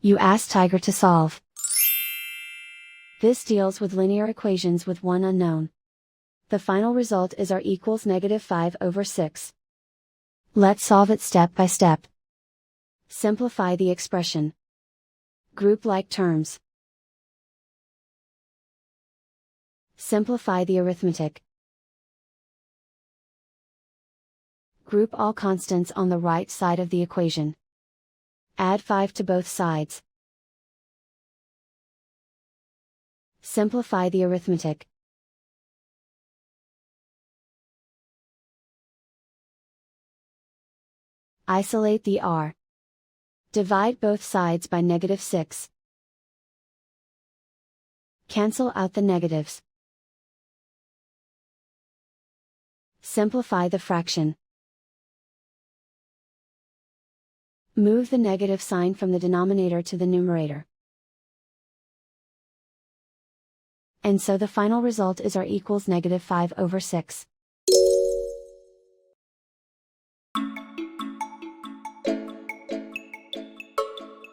You ask Tiger to solve. This deals with linear equations with one unknown. The final result is r equals -5/6. Let's solve it step by step. Simplify the expression. Group like terms. Simplify the arithmetic. Group all constants on the right side of the equation. Add 5 to both sides. Simplify the arithmetic. Isolate the r. Divide both sides by -6. Cancel out the negatives. Simplify the fraction. Move the negative sign from the denominator to the numerator. And so the final result is r equals -5/6.